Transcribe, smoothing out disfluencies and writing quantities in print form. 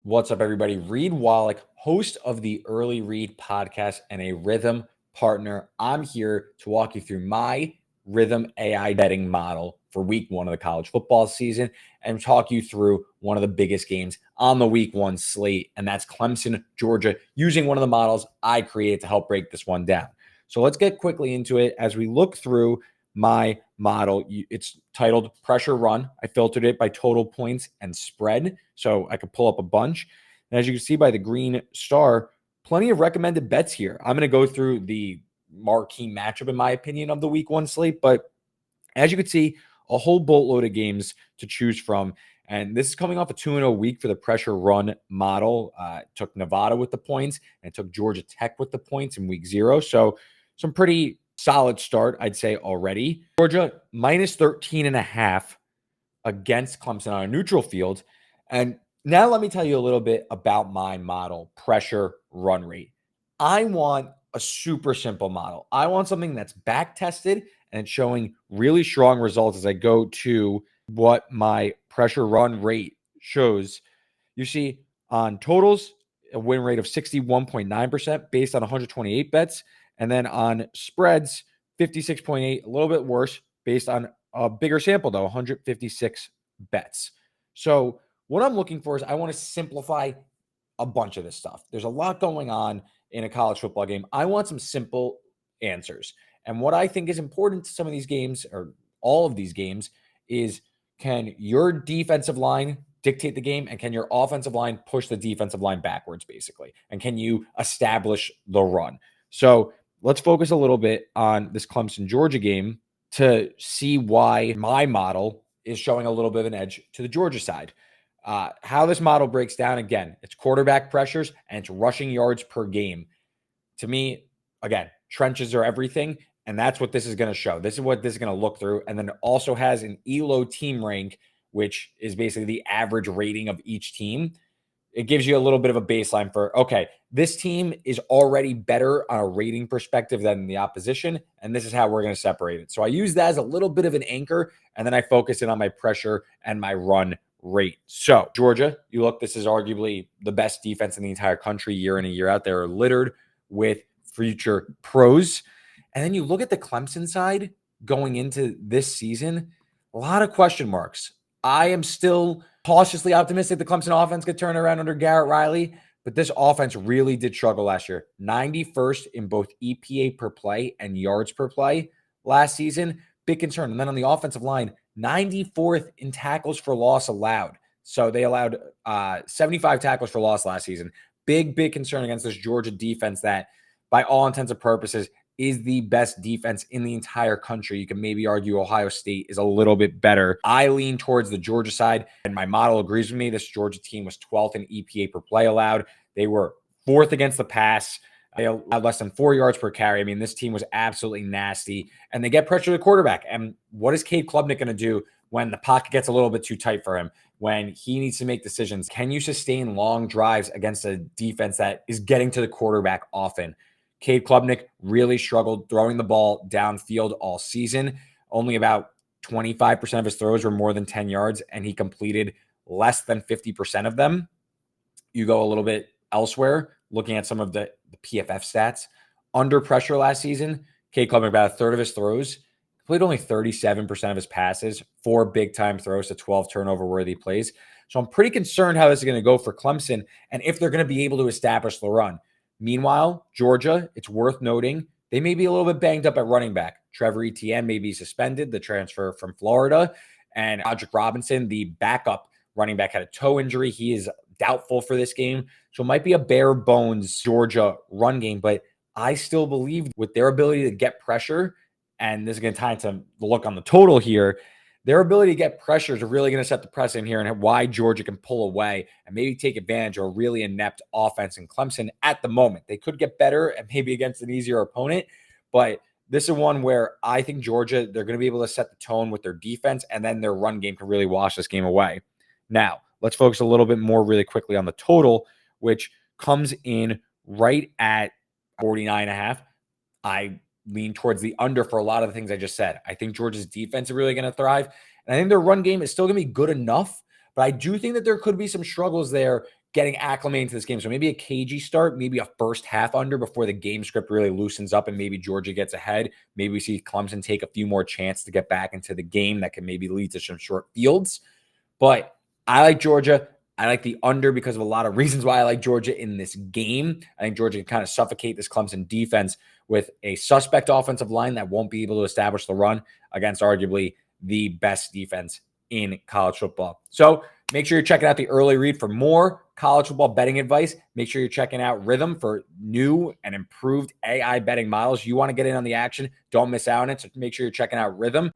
What's up, everybody? Reed Wallach, host of the Early Read podcast and a Rithmm partner. I'm here to walk you through my Rithmm AI betting model for week one of the college football season and talk you through one of the biggest games on the week one slate, and that's Clemson, Georgia, using one of the models I created to help break this one down. So let's get quickly into it as we look through my model. It's titled Pressure Run. I filtered it by total points and spread, so I could pull up a bunch. And as you can see by the green star, plenty of recommended bets here. I'm going to go through the marquee matchup, in my opinion, of the week one slate. But as you can see, a whole boatload of games to choose from. And this is coming off a 2-0 week for the Pressure Run model. Took Nevada with the points and took Georgia Tech with the points in week 0. So some pretty solid start, I'd say, already. Georgia minus 13.5 against Clemson on a neutral field. And now let me tell you a little bit about my model, pressure run rate. I want a super simple model. I want something that's back tested and it's showing really strong results as I go to what my pressure run rate shows. You see on totals, a win rate of 61.9% based on 128 bets. And then on spreads, 56.8, a little bit worse based on a bigger sample, though, 156 bets. So what I'm looking for is I want to simplify a bunch of this stuff. There's a lot going on in a college football game. I want some simple answers. And what I think is important to some of these games, or all of these games, is can your defensive line dictate the game, and can your offensive line push the defensive line backwards, basically? And can you establish the run? So let's focus a little bit on this Clemson-Georgia game to see why my model is showing a little bit of an edge to the Georgia side. How this model breaks down, again, it's quarterback pressures and it's rushing yards per game. To me, again, trenches are everything, and that's what this is going to show. This is what this is going to look through. And then it also has an ELO team rank, which is basically the average rating of each team. It gives you a little bit of a baseline for, okay, this team is already better on a rating perspective than the opposition, and this is how we're going to separate it. So I use that as a little bit of an anchor, and then I focus in on my pressure and my run rate. So Georgia, you look, this is arguably the best defense in the entire country year in and year out. They're littered with future pros. And then you look at the Clemson side going into this season, a lot of question marks. I am still cautiously optimistic the Clemson offense could turn around under Garrett Riley, but this offense really did struggle last year. 91st in both EPA per play and yards per play last season. Big concern. And then on the offensive line, 94th in tackles for loss allowed. So they allowed 75 tackles for loss last season. Big concern against this Georgia defense that, by all intents and purposes, is the best defense in the entire country. You can maybe argue Ohio State is a little bit better. I lean towards the Georgia side, and my model agrees with me. This Georgia team was 12th in EPA per play allowed. They were 4th against the pass. They allowed less than 4 yards per carry. I mean, this team was absolutely nasty, and they get pressure to the quarterback. And what is Cade Klubnik going to do when the pocket gets a little bit too tight for him, when he needs to make decisions? Can you sustain long drives against a defense that is getting to the quarterback often? Cade Klubnik really struggled throwing the ball downfield all season. Only about 25% of his throws were more than 10 yards, and he completed less than 50% of them. You go a little bit elsewhere, looking at some of the PFF stats. Under pressure last season, Cade Klubnik, about a third of his throws, completed only 37% of his passes, 4 big-time throws to 12 turnover-worthy plays. So I'm pretty concerned how this is going to go for Clemson and if they're going to be able to establish the run. Meanwhile, Georgia, it's worth noting, they may be a little bit banged up at running back. Trevor Etienne may be suspended, the transfer from Florida. And Roderick Robinson, the backup running back, had a toe injury. He is doubtful for this game. So it might be a bare bones Georgia run game. But I still believe with their ability to get pressure, and this is going to tie into the look on the total here, their ability to get pressure is really going to set the precedent here and why Georgia can pull away and maybe take advantage of a really inept offense in Clemson at the moment. They could get better and maybe against an easier opponent, but this is one where I think Georgia, they're going to be able to set the tone with their defense, and then their run game can really wash this game away. Now, let's focus a little bit more really quickly on the total, which comes in right at 49.5. I lean towards the under for a lot of the things I just said. I think Georgia's defense is really going to thrive. And I think their run game is still going to be good enough. But I do think that there could be some struggles there getting acclimated to this game. So maybe a cagey start, maybe a first half under before the game script really loosens up and maybe Georgia gets ahead. Maybe we see Clemson take a few more chances to get back into the game that can maybe lead to some short fields. But I like Georgia. I like the under because of a lot of reasons why I like Georgia in this game. I think Georgia can kind of suffocate this Clemson defense with a suspect offensive line that won't be able to establish the run against arguably the best defense in college football. So make sure you're checking out the early read for more college football betting advice. Make sure you're checking out Rithmm for new and improved AI betting models. You want to get in on the action. Don't miss out on it. So make sure you're checking out Rithmm.